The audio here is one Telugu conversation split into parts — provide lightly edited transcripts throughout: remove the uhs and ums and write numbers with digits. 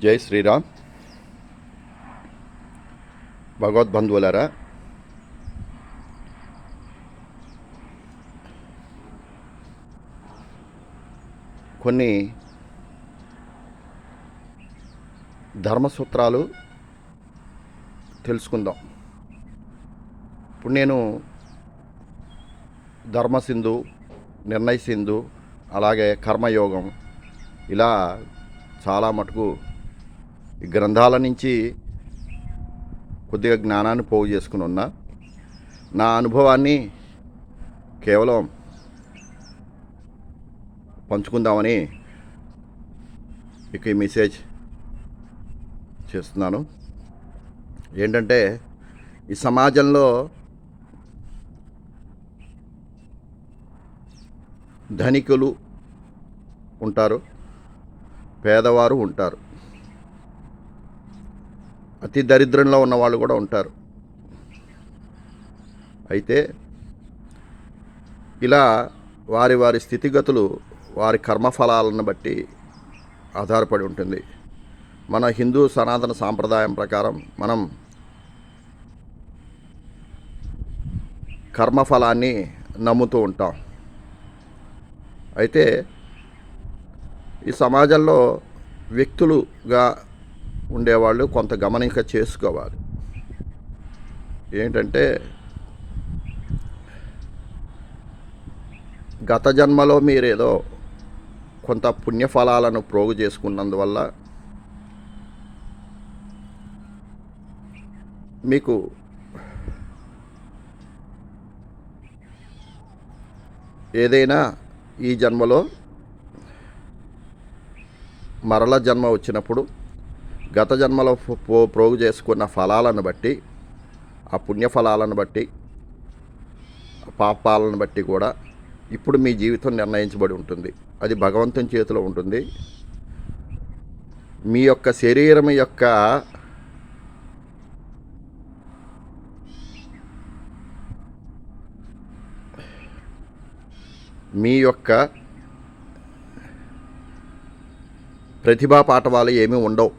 జై శ్రీరామ్. భగవద్బంధువులారా, కొన్ని ధర్మసూత్రాలు తెలుసుకుందాం. ఇప్పుడు నేను ధర్మసింధు, నిర్ణయ సింధు, అలాగే కర్మయోగం, ఇలా చాలా మటుకు ఈ గ్రంథాల నుంచి కొద్దిగా జ్ఞానాన్ని పోగు చేసుకుని ఉన్నా. నా అనుభవాన్ని కేవలం పంచుకుందామని మీకు ఈ మెసేజ్ చేస్తున్నాను. ఏంటంటే, ఈ సమాజంలో ధనికులు ఉంటారు, పేదవారు ఉంటారు, అతి దరిద్రంలో ఉన్నవాళ్ళు కూడా ఉంటారు. అయితే ఇలా వారి వారి స్థితిగతులు వారి కర్మఫలాలను బట్టి ఆధారపడి ఉంటుంది. మన హిందూ సనాతన సాంప్రదాయం ప్రకారం మనం కర్మఫలాన్ని నమ్ముతూ ఉంటాం. అయితే ఈ సమాజంలో వ్యక్తులుగా ఉండేవాళ్ళు కొంత గమనిక చేసుకోవాలి. ఏంటంటే, గత జన్మలో మీరేదో కొంత పుణ్యఫలాలను ప్రోగు చేసుకున్నందువల్ల మీకు ఏదైనా ఈ జన్మలో మరల జన్మ వచ్చినప్పుడు గత జన్మలో ప్రోగు చేసుకున్న ఫలాలను బట్టి, ఆ పుణ్యఫలాలను బట్టి, పాపాలను బట్టి కూడా ఇప్పుడు మీ జీవితం నిర్ణయించబడి ఉంటుంది. అది భగవంతుని చేతిలో ఉంటుంది. మీ యొక్క శరీరం యొక్క ప్రతిభా పాఠవాలు ఏమీ ఉండవు.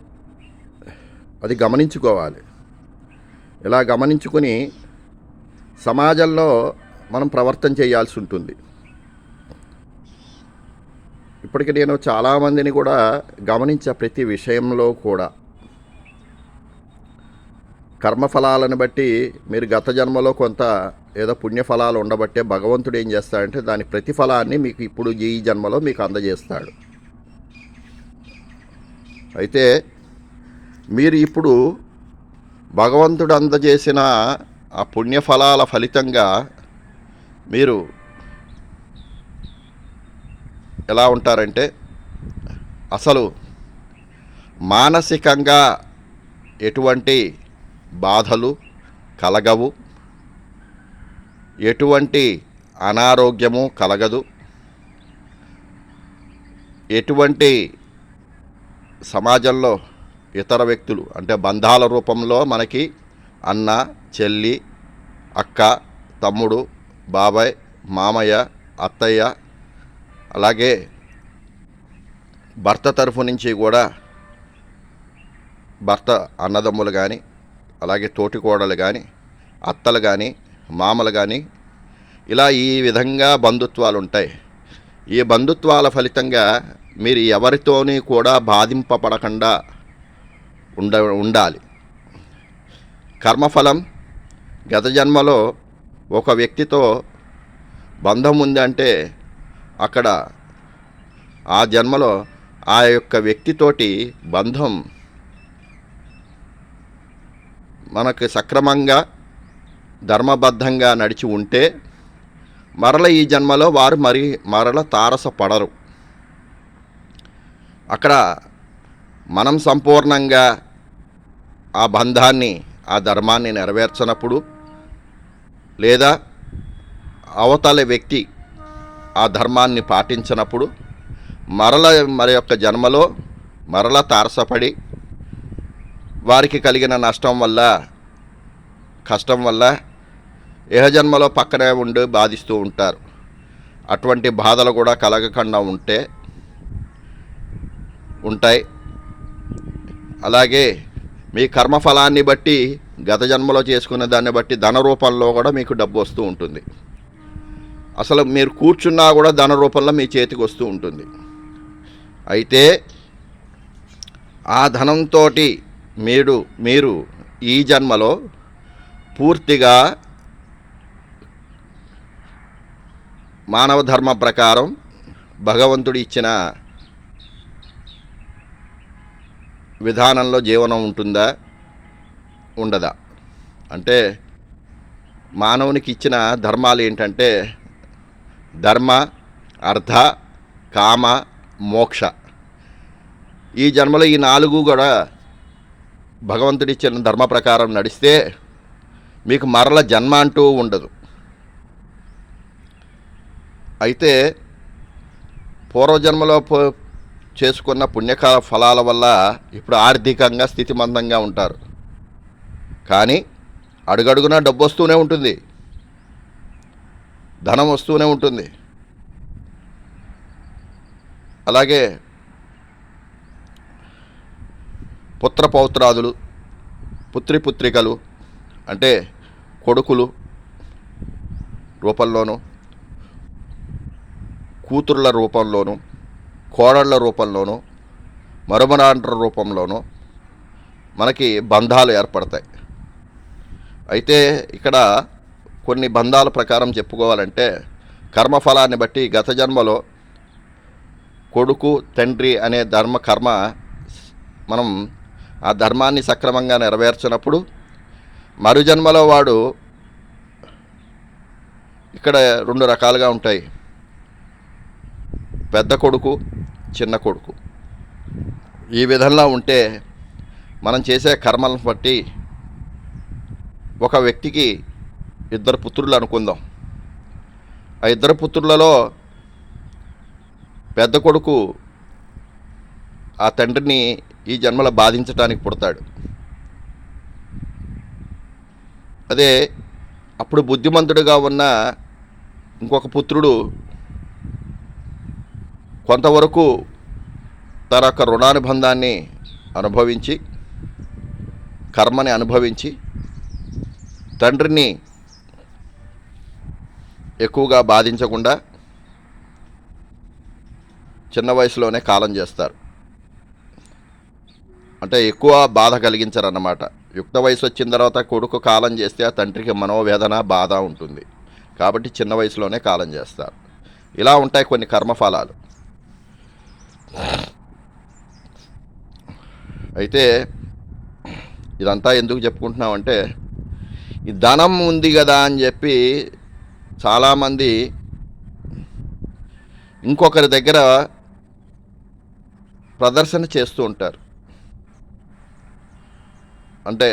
అది గమనించుకోవాలి. ఇలా గమనించుకొని సమాజంలో మనం ప్రవర్తన చేయాల్సి ఉంటుంది. ఇప్పటికి నేను చాలామందిని కూడా గమనించే ప్రతి విషయంలో కూడా కర్మఫలాలను బట్టి మీరు గత జన్మలో కొంత ఏదో పుణ్యఫలాలు ఉండబట్టే భగవంతుడు ఏం చేస్తాడంటే దాని ప్రతిఫలాన్ని మీకు ఇప్పుడు ఈ జన్మలో మీకు అందజేస్తాడు. అయితే మీరు ఇప్పుడు భగవంతుడు అందజేసిన ఆ పుణ్యఫలాల ఫలితంగా మీరు ఎలా ఉంటారంటే, అసలు మానసికంగా ఎటువంటి బాధలు కలగవు, ఎటువంటి అనారోగ్యము కలగదు, ఎటువంటి సమాజంలో ఇతర వ్యక్తులు అంటే బంధాల రూపంలో మనకి అన్న, చెల్లి, అక్క, తమ్ముడు, బాబాయ్, మామయ్య, అత్తయ్య, అలాగే భర్త తరఫు నుంచి కూడా భర్త అన్నదమ్ములు కానీ, అలాగే తోటికోడలు కానీ, అత్తలు కానీ, మామలు కానీ, ఇలా ఈ విధంగా బంధుత్వాలు ఉంటాయి. ఈ బంధుత్వాల ఫలితంగా మీరు ఎవరితోని కూడా బాధింపబడకుండా ఉండాలి. కర్మఫలం గత జన్మలో ఒక వ్యక్తితో బంధం ఉందంటే అక్కడ ఆ జన్మలో ఆ యొక్క వ్యక్తితోటి బంధం మనకు సక్రమంగా ధర్మబద్ధంగా నడిచి ఉంటే మరల ఈ జన్మలో వారు మరల తారసపడరు. అక్కడ మనం సంపూర్ణంగా ఆ బంధాన్ని, ఆ ధర్మాన్ని నెరవేర్చనప్పుడు, లేదా అవతల వ్యక్తి ఆ ధర్మాన్ని పాటించినప్పుడు మరి యొక్క జన్మలో మరల తారసపడి వారికి కలిగిన నష్టం వల్ల, కష్టం వల్ల జన్మలో పక్కనే ఉండి బాధిస్తూ ఉంటారు. అటువంటి బాధలు కూడా కలగకుండా ఉంటాయి. అలాగే మీ కర్మఫలాన్ని బట్టి గత జన్మలో చేసుకునే దాన్ని బట్టి ధన రూపంలో కూడా మీకు డబ్బు వస్తూ ఉంటుంది. అసలు మీరు కూర్చున్నా కూడా ధన రూపంలో మీ చేతికి వస్తూ ఉంటుంది. అయితే ఆ ధనంతో మీరు ఈ జన్మలో పూర్తిగా మానవ ధర్మ ప్రకారం భగవంతుడు ఇచ్చిన విధానంలో జీవనం ఉంటుందా, ఉండదా? అంటే మానవునికి ఇచ్చిన ధర్మాలు ఏంటంటే ధర్మ, అర్థ, కామ, మోక్ష. ఈ జన్మలో ఈ 4 కూడా భగవంతుడిచ్చిన ధర్మ ప్రకారం నడిస్తే మీకు మరల జన్మ అంటూ ఉండదు. అయితే పూర్వజన్మలో చేసుకున్న పుణ్యకాల ఫలాల వల్ల ఇప్పుడు ఆర్థికంగా స్థితిమంతంగా ఉంటారు. కానీ అడుగడుగునా డబ్బు వస్తూనే ఉంటుంది, ధనం వస్తూనే ఉంటుంది. అలాగే పుత్రపౌత్రాదులు, పుత్రికలు అంటే కొడుకులు రూపంలోనూ, కూతుర్ల రూపంలోనూ, కోడళ్ల రూపంలోనూ, మరుమరాండ్ర రూపంలోనూ మనకి బంధాలు ఏర్పడతాయి. అయితే ఇక్కడ కొన్ని బంధాల ప్రకారం చెప్పుకోవాలంటే కర్మఫలాన్ని బట్టి గత జన్మలో కొడుకు, తండ్రి అనే కర్మ మనం ఆ ధర్మాన్ని సక్రమంగా నెరవేర్చినప్పుడు మరుజన్మలో వాడు ఇక్కడ 2 రకాలుగా ఉంటాయి. పెద్ద కొడుకు, చిన్న కొడుకు. ఈ విధంగా ఉంటే మనం చేసే కర్మలను బట్టి ఒక వ్యక్తికి 2 పుత్రులు అనుకుందాం. ఆ 2 పుత్రులలో పెద్ద కొడుకు ఆ తండ్రిని ఈ జన్మలో బాధించడానికి పుడతాడు. అదే అప్పుడు బుద్ధిమంతుడిగా ఉన్న ఇంకొక పుత్రుడు కొంతవరకు తన యొక్క రుణానుబంధాన్ని అనుభవించి, కర్మని అనుభవించి తండ్రిని ఎక్కువగా బాధించకుండా చిన్న వయసులోనే కాలం చేస్తారు. అంటే ఎక్కువ బాధ కలిగించరన్నమాట. యుక్త వయసు వచ్చిన తర్వాత కొడుకు కాలం చేస్తే ఆ తండ్రికి మనోవేదన, బాధ ఉంటుంది. కాబట్టి చిన్న వయసులోనే కాలం చేస్తారు. ఇలా ఉంటాయి కొన్ని కర్మఫలాలు. అయితే ఇదంతా ఎందుకు చెప్పుకుంటున్నామంటే ఈ ధనం ఉంది కదా అని చెప్పి చాలామంది ఇంకొకరి దగ్గర ప్రదర్శన చేస్తూ ఉంటారు. అంటే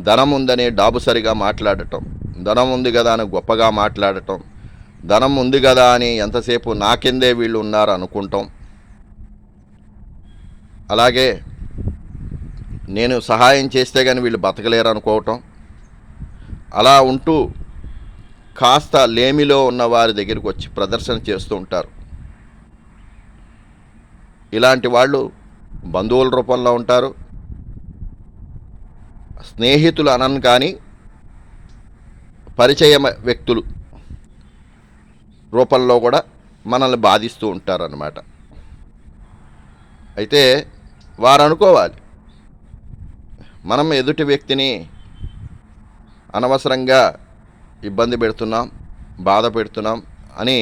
ధనం ఉందని డాబుసరిగా మాట్లాడటం, ధనం ఉంది కదా అని గొప్పగా మాట్లాడటం, ధనం ఉంది కదా అని ఎంతసేపు నాకెందే వీళ్ళు ఉన్నారు అనుకుంటాం. అలాగే నేను సహాయం చేస్తే కానీ వీళ్ళు బతకలేరు అనుకోవటం. అలా ఉంటూ కాస్త లేమిలో ఉన్న వారి దగ్గరికి వచ్చి ప్రదర్శన చేస్తూ ఉంటారు. ఇలాంటి వాళ్ళు బంధువుల రూపంలో ఉంటారు, స్నేహితులు అనను కానీ పరిచయ వ్యక్తులు రూపంలో కూడా మనల్ని బాధిస్తూ ఉంటారన్నమాట. అయితే వారు అనుకోవాలి మనం ఎదుటి వ్యక్తిని అనవసరంగా ఇబ్బంది పెడుతున్నాం, బాధ పెడుతున్నాం అని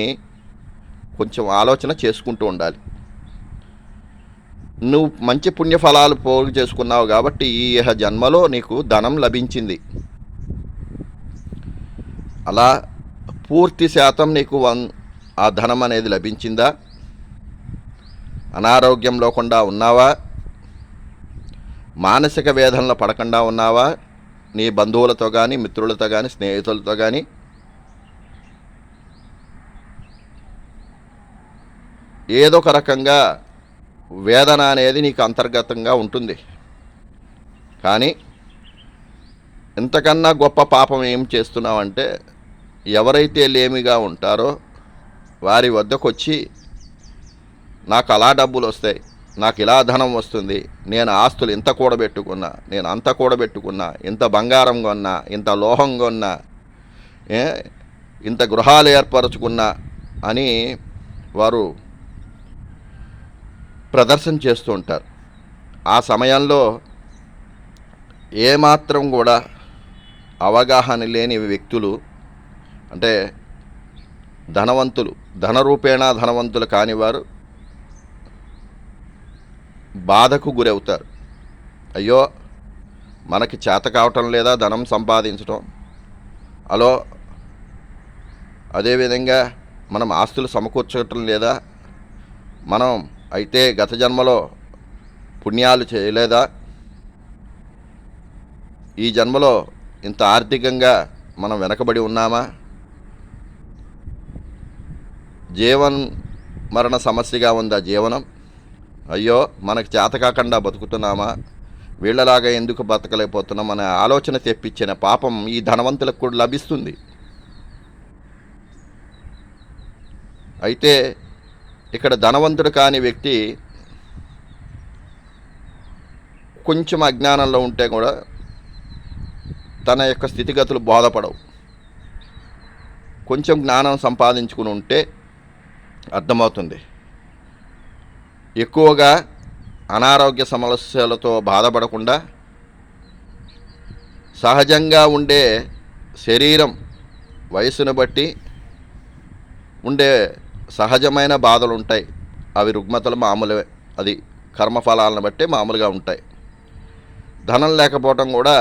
కొంచెం ఆలోచన చేసుకుంటూ ఉండాలి. నువ్వు మంచి పుణ్యఫలాలు పోగు చేసుకున్నావు కాబట్టి ఈ జన్మలో నీకు ధనం లభించింది. అలా పూర్తి శాతం నీకు ఆ ధనం అనేది లభించిందా? అనారోగ్యం లేకుండా ఉన్నావా? మానసిక వేదనలో పడకుండా ఉన్నావా? నీ బంధువులతో కానీ, మిత్రులతో కానీ, స్నేహితులతో కానీ ఏదో ఒక రకంగా వేదన అనేది నీకు అంతర్గతంగా ఉంటుంది. కానీ ఇంతకన్నా గొప్ప పాపం ఏం చేస్తున్నావంటే ఎవరైతే లేమిగా ఉంటారో వారి వద్దకు వచ్చి నాకు అలా డబ్బులు వస్తాయి, నాకు ఇలా ధనం వస్తుంది, నేను ఆస్తులు ఇంత కూడబెట్టుకున్నా, నేను అంత కూడబెట్టుకున్నా, ఇంత బంగారం కొన్నా, ఇంత లోహం కొన్నా, ఇంత గృహాలు ఏర్పరచుకున్నా అని వారు ప్రదర్శన చేస్తూ ఉంటారు. ఆ సమయంలో ఏమాత్రం కూడా అవగాహన లేని వ్యక్తులు, అంటే ధనవంతులు, ధనరూపేణా ధనవంతులు కానివారు బాధకు గురవుతారు. అయ్యో మనకి చేత కావటం లేదా ధనం సంపాదించడం, అదేవిధంగా మనం ఆస్తులు సమకూర్చటం లేదా, మనం అయితే గత జన్మలో పుణ్యాలు చేయలేదా, ఈ జన్మలో ఇంత ఆర్థికంగా మనం వెనకబడి ఉన్నామా, మరణ సమస్యగా ఉందా జీవనం, అయ్యో మనకు చేత కాకుండా బతుకుతున్నామా, వీళ్ళలాగా ఎందుకు బతకలేకపోతున్నాం అనే ఆలోచన తెప్పించిన పాపం ఈ ధనవంతులకు కూడా లభిస్తుంది. అయితే ఇక్కడ ధనవంతుడు కాని వ్యక్తి కొంచెం అజ్ఞానంలో ఉంటే కూడా తన యొక్క స్థితిగతులు బోధపడవు. కొంచెం జ్ఞానం సంపాదించుకుని ఉంటే అర్థమవుతుంది. ఎక్కువగా అనారోగ్య సమస్యలతో బాధపడకుండా సహజంగా ఉండే శరీరం వయసును బట్టి ఉండే సహజమైన బాధలు ఉంటాయి. అవి రుగ్మతలు మామూలే, అది కర్మఫలాలను బట్టి మామూలుగా ఉంటాయి. ధనం లేకపోవటం కూడా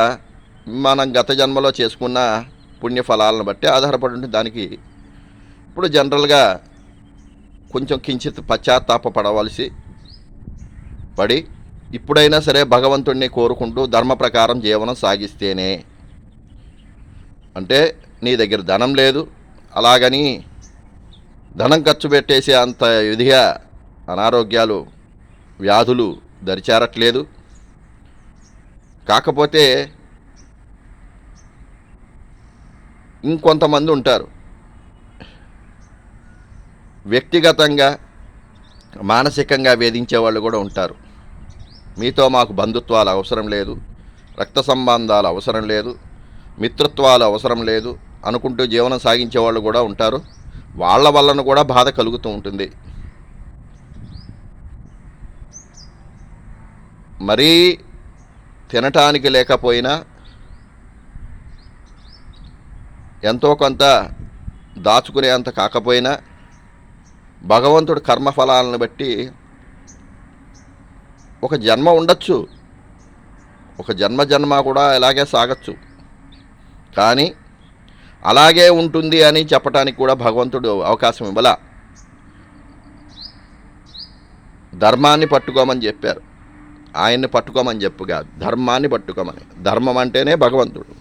మనం గత జన్మలో చేసుకున్న పుణ్యఫలాలను బట్టి ఆధారపడి ఉంటుంది. దానికి ఇప్పుడు జనరల్గా కొంచెం కించిత్ పశ్చాత్తాపడవలసి పడి ఇప్పుడైనా సరే భగవంతుడిని కోరుకుంటూ ధర్మ ప్రకారం జీవనం సాగిస్తేనే, అంటే నీ దగ్గర ధనం లేదు, అలాగని ధనం ఖర్చు పెట్టేసే అంత విధిగా అనారోగ్యాలు వ్యాధులు దరిచేరట్లేదు. కాకపోతే ఇంకొంతమంది ఉంటారు, వ్యక్తిగతంగా మానసికంగా వేధించే వాళ్ళు కూడా ఉంటారు. మీతో మాకు బంధుత్వాలు అవసరం లేదు, రక్త సంబంధాలు అవసరం లేదు, మిత్రత్వాలు అవసరం లేదు అనుకుంటూ జీవనం సాగించే వాళ్ళు కూడా ఉంటారు. వాళ్ళ వలన కూడా బాధ కలుగుతూ ఉంటుంది. మరీ తినటానికి లేకపోయినా ఎంతో కొంత దాచుకునే అంత కాకపోయినా భగవంతుడు కర్మఫలాలను బట్టి ఒక జన్మ ఉండొచ్చు, ఒక జన్మ కూడా ఇలాగే సాగచ్చు. కానీ అలాగే ఉంటుంది అని చెప్పడానికి కూడా భగవంతుడు అవకాశం ఇవ్వలా. ధర్మాన్ని పట్టుకోమని చెప్పారు, ఆయన్ని పట్టుకోమని చెప్పుగా ధర్మాన్ని పట్టుకోమని. ధర్మం అంటేనే భగవంతుడు.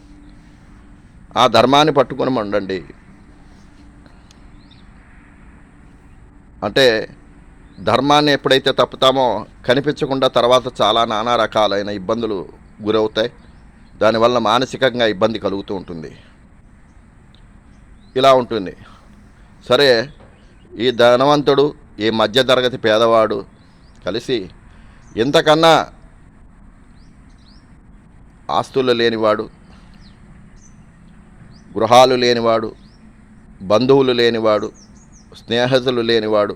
ఆ ధర్మాన్ని పట్టుకొని ఉండండి. అంటే ధర్మాన్ని ఎప్పుడైతే తప్పుతామో కనిపించకుండా తర్వాత చాలా నానా రకాలైన ఇబ్బందులు గురవుతాయి. దానివల్ల మానసికంగా ఇబ్బంది కలుగుతూ ఉంటుంది. ఇలా ఉంటుంది. సరే, ఈ ధనవంతుడు ఈ మధ్యతరగతి పేదవాడు కలిసి ఇంతకన్నా ఆస్తులు లేనివాడు, గృహాలు లేనివాడు, బంధువులు లేనివాడు, స్నేహితులు లేనివాడు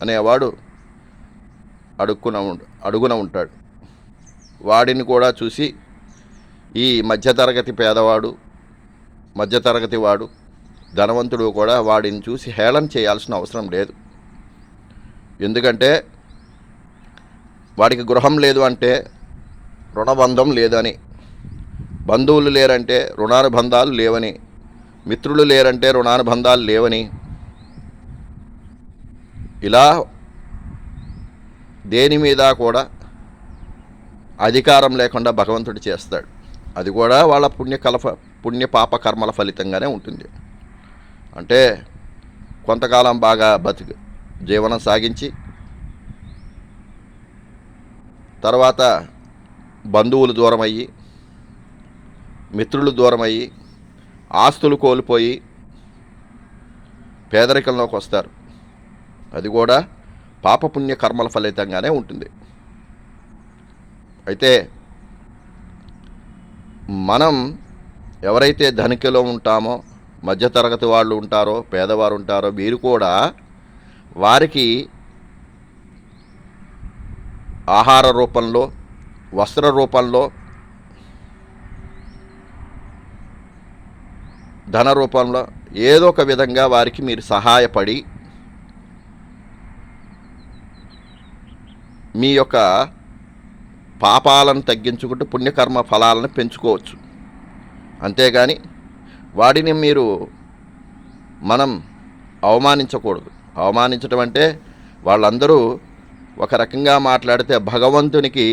అనేవాడు అడుగున ఉంటాడు. వాడిని కూడా చూసి ఈ మధ్యతరగతి పేదవాడు, మధ్యతరగతి వాడు, ధనవంతుడు కూడా వాడిని చూసి హేళన చేయాల్సిన అవసరం లేదు. ఎందుకంటే వాడికి గృహం లేదు అంటే రుణబంధం లేదని, బంధువులు లేరంటే రుణానుబంధాలు లేవని, మిత్రులు లేరంటే రుణానుబంధాలు లేవని, ఇలా దేని మీద కూడా అధికారం లేకుండా భగవంతుడు చేస్తాడు. అది కూడా వాళ్ళ పుణ్య పాప కర్మల ఫలితంగానే ఉంటుంది. అంటే కొంతకాలం బాగా జీవనం సాగించి తర్వాత బంధువులు దూరం అయ్యి, మిత్రులు దూరం అయ్యి, ఆస్తులు కోల్పోయి పేదరికంలోకి వస్తారు. అది కూడా పాపపుణ్య కర్మల ఫలితంగానే ఉంటుంది. అయితే మనం ఎవరైతే ధనికలో ఉంటామో, మధ్యతరగతి వాళ్ళు ఉంటారో, పేదవారు ఉంటారో, వీరు కూడా వారికి ఆహార రూపంలో, వస్త్ర రూపంలో, ధన రూపంలో ఏదో ఒక విధంగా వారికి మీరు సహాయపడి మీ యొక్క పాపాలను తగ్గించుకుంటూ పుణ్యకర్మ ఫలాలను పెంచుకోవచ్చు. అంతేగాని వాడిని మనం అవమానించకూడదు. అవమానించడం అంటే వాళ్ళందరూ ఒక రకంగా మాట్లాడితే భగవంతునికి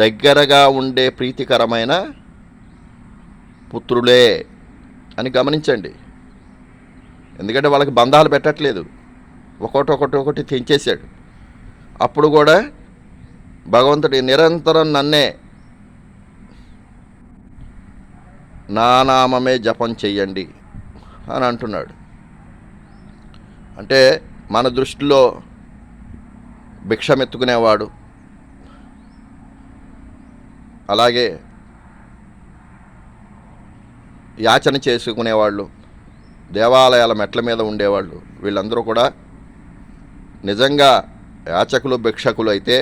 దగ్గరగా ఉండే ప్రీతికరమైన పుత్రులే అని గమనించండి. ఎందుకంటే వాళ్ళకి బంధాలు పెట్టట్లేదు, ఒకటి తెంచేశాడు. అప్పుడు కూడా భగవంతుడి నిరంతరం నన్నే, నా నామమే జపం చెయ్యండి అని అంటున్నాడు. అంటే మన దృష్టిలో భిక్షమెత్తుకునేవాడు, అలాగే యాచన చేసుకునేవాళ్ళు, దేవాలయాల మెట్ల మీద ఉండేవాళ్ళు, వీళ్ళందరూ కూడా నిజంగా యాచకులు భిక్షకులు అయితే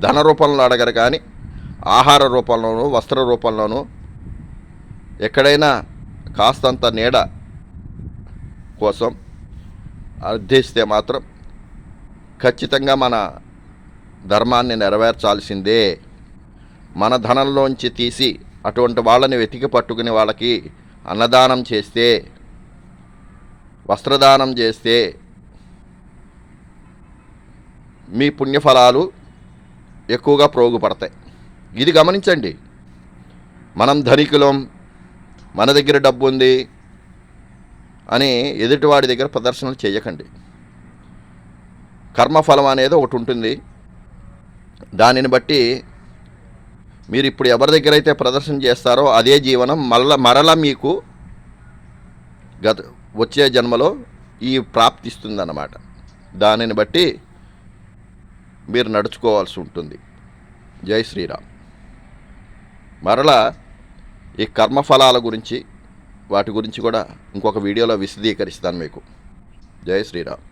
ధన రూపంలో అడగరు, కానీ ఆహార రూపంలోనూ వస్త్ర రూపంలోనూ ఎక్కడైనా కాస్తంత నీడ కోసం అర్థిస్తే మాత్రం ఖచ్చితంగా మన ధర్మాన్ని నెరవేర్చాల్సిందే. మన ధనంలోంచి తీసి అటువంటి వాళ్ళని వెతికి పట్టుకుని వాళ్ళకి అన్నదానం చేస్తే, వస్త్రదానం చేస్తే మీ పుణ్యఫలాలు ఎక్కువగా ప్రోగుపడతాయి. ఇది గమనించండి. మనం ధనికులం, మన దగ్గర డబ్బు ఉంది అని ఎదుటివాడి దగ్గర ప్రదర్శనలు చేయకండి. కర్మఫలం అనేది ఒకటి ఉంటుంది. దానిని బట్టి మీరు ఇప్పుడు ఎవరి దగ్గర అయితే ప్రదర్శన చేస్తారో అదే జీవనం మరల మీకు వచ్చే జన్మలో ఈ ప్రాప్తిస్తుందన్నమాట. దానిని బట్టి మీరు నడుచుకోవాల్సి ఉంటుంది. జై శ్రీరామ్. మరలా ఈ కర్మఫలాల గురించి వాటి గురించి కూడా ఇంకొక వీడియోలో విశదీకరిస్తాను మీకు. జై శ్రీరామ్.